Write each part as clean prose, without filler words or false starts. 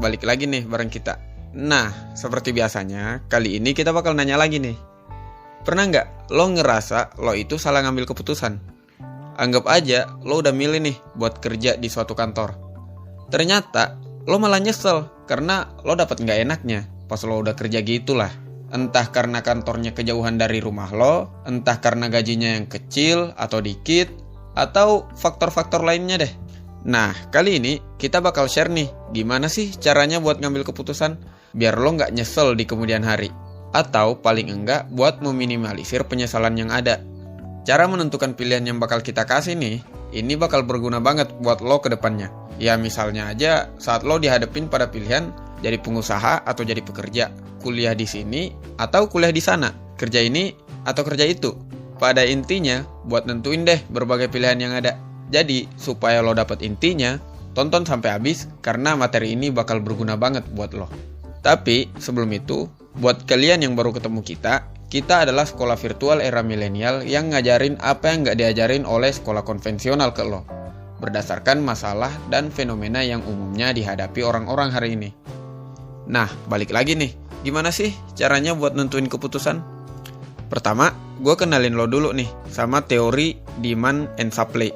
balik lagi nih bareng kita. Nah, seperti biasanya, kali ini kita bakal nanya lagi nih. Pernah nggak lo ngerasa lo itu salah ngambil keputusan? Anggap aja lo udah milih nih buat kerja di suatu kantor. Ternyata lo malah nyesel karena lo dapet nggak enaknya pas lo udah kerja gitulah. Entah karena kantornya kejauhan dari rumah lo, entah karena gajinya yang kecil atau dikit, atau faktor-faktor lainnya deh. Nah, kali ini kita bakal share nih gimana sih caranya buat ngambil keputusan biar lo nggak nyesel di kemudian hari. Atau paling enggak buat meminimalisir penyesalan yang ada. Cara menentukan pilihan yang bakal kita kasih nih, ini bakal berguna banget buat lo ke depannya. Ya misalnya aja saat lo dihadapin pada pilihan jadi pengusaha atau jadi pekerja, kuliah di sini atau kuliah di sana, kerja ini atau kerja itu. Pada intinya buat nentuin deh berbagai pilihan yang ada. Jadi supaya lo dapet intinya, tonton sampai habis karena materi ini bakal berguna banget buat lo. Tapi sebelum itu, buat kalian yang baru ketemu kita adalah sekolah virtual era milenial yang ngajarin apa yang nggak diajarin oleh sekolah konvensional ke lo, berdasarkan masalah dan fenomena yang umumnya dihadapi orang-orang hari ini. Nah, balik lagi nih, gimana sih caranya buat nentuin keputusan? Pertama, gue kenalin lo dulu nih sama teori demand and supply.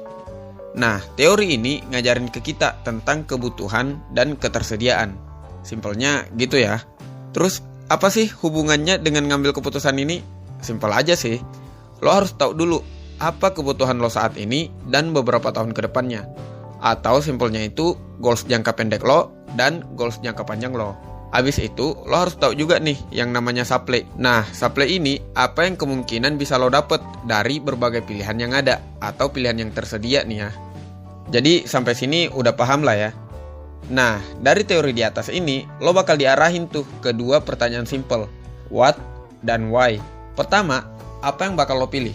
Nah, teori ini ngajarin ke kita tentang kebutuhan dan ketersediaan. Simpelnya gitu ya. Terus, apa sih hubungannya dengan ngambil keputusan ini? Simpel aja sih. Lo harus tahu dulu apa kebutuhan lo saat ini dan beberapa tahun ke depannya. Atau simpelnya itu goals jangka pendek lo dan goals jangka panjang lo. Habis itu, lo harus tahu juga nih yang namanya supply. Nah, supply ini apa yang kemungkinan bisa lo dapet dari berbagai pilihan yang ada atau pilihan yang tersedia nih ya. Jadi sampai sini udah paham lah ya. Nah, dari teori di atas ini, lo bakal diarahin tuh ke dua pertanyaan simple. What dan why. Pertama, apa yang bakal lo pilih?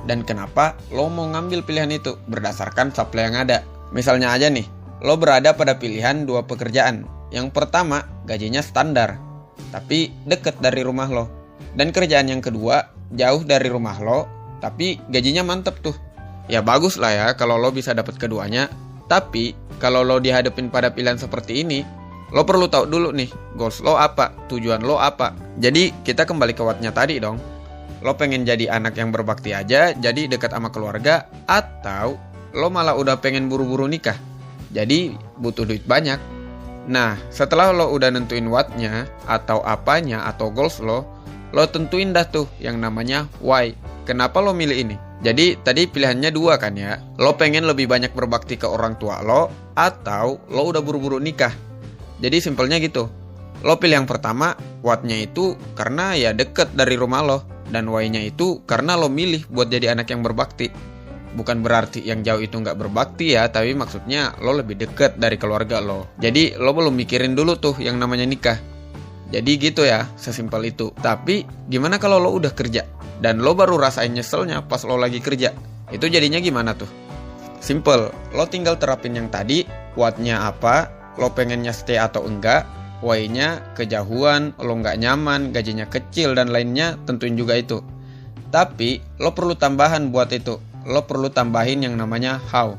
Dan kenapa lo mau ngambil pilihan itu berdasarkan supply yang ada. Misalnya aja nih, lo berada pada pilihan dua pekerjaan. Yang pertama, gajinya standar, tapi deket dari rumah lo. Dan kerjaan yang kedua, jauh dari rumah lo, tapi gajinya mantep tuh. Ya bagus lah ya kalau lo bisa dapet keduanya. Tapi, kalau lo dihadapin pada pilihan seperti ini, lo perlu tahu dulu nih, goals lo apa, tujuan lo apa. Jadi, kita kembali ke what-nya tadi dong. Lo pengen jadi anak yang berbakti aja, jadi dekat sama keluarga, atau lo malah udah pengen buru-buru nikah, jadi butuh duit banyak. Nah, setelah lo udah nentuin what-nya, atau apanya, atau goals lo tentuin dah tuh yang namanya why. Kenapa lo milih ini? Jadi, tadi pilihannya dua kan ya. Lo pengen lebih banyak berbakti ke orang tua lo, atau lo udah buru-buru nikah. Jadi, simpelnya gitu. Lo pilih yang pertama, what-nya itu karena ya deket dari rumah lo. Dan why-nya itu karena lo milih buat jadi anak yang berbakti. Bukan berarti yang jauh itu nggak berbakti ya, tapi maksudnya lo lebih deket dari keluarga lo. Jadi lo belum mikirin dulu tuh yang namanya nikah. Jadi gitu ya, sesimpel itu. Tapi gimana kalau lo udah kerja dan lo baru rasain nyeselnya pas lo lagi kerja? Itu jadinya gimana tuh? Simple, lo tinggal terapin yang tadi, what-nya apa, lo pengennya stay atau enggak, why-nya kejauhan, lo nggak nyaman, gajinya kecil dan lainnya, tentuin juga itu. Tapi lo perlu tambahan buat itu. Lo perlu tambahin yang namanya how.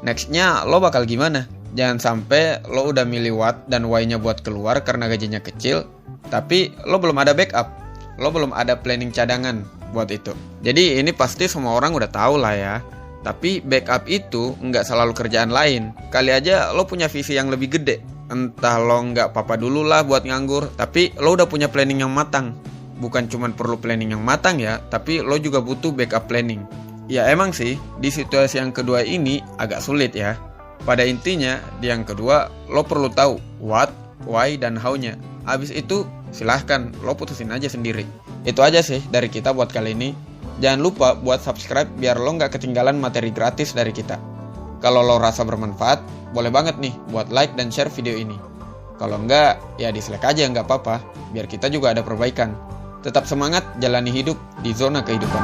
Nextnya lo bakal gimana? Jangan sampai lo udah milih what dan why-nya buat keluar karena gajinya kecil, tapi lo belum ada backup. Lo belum ada planning cadangan buat itu. Jadi ini pasti semua orang udah tahu lah ya. Tapi backup itu nggak selalu kerjaan lain. Kali aja lo punya visi yang lebih gede. Entah lo nggak apa-apa dulu lah buat nganggur, tapi lo udah punya planning yang matang. Bukan cuma perlu planning yang matang ya, tapi lo juga butuh backup planning. Ya emang sih, di situasi yang kedua ini agak sulit ya. Pada intinya, di yang kedua, lo perlu tahu what, why, dan how-nya. Habis itu, silahkan, lo putusin aja sendiri. Itu aja sih dari kita buat kali ini. Jangan lupa buat subscribe biar lo nggak ketinggalan materi gratis dari kita. Kalau lo rasa bermanfaat, boleh banget nih buat like dan share video ini. Kalau enggak, ya dislike aja nggak apa-apa, biar kita juga ada perbaikan. Tetap semangat jalani hidup di zona kehidupan.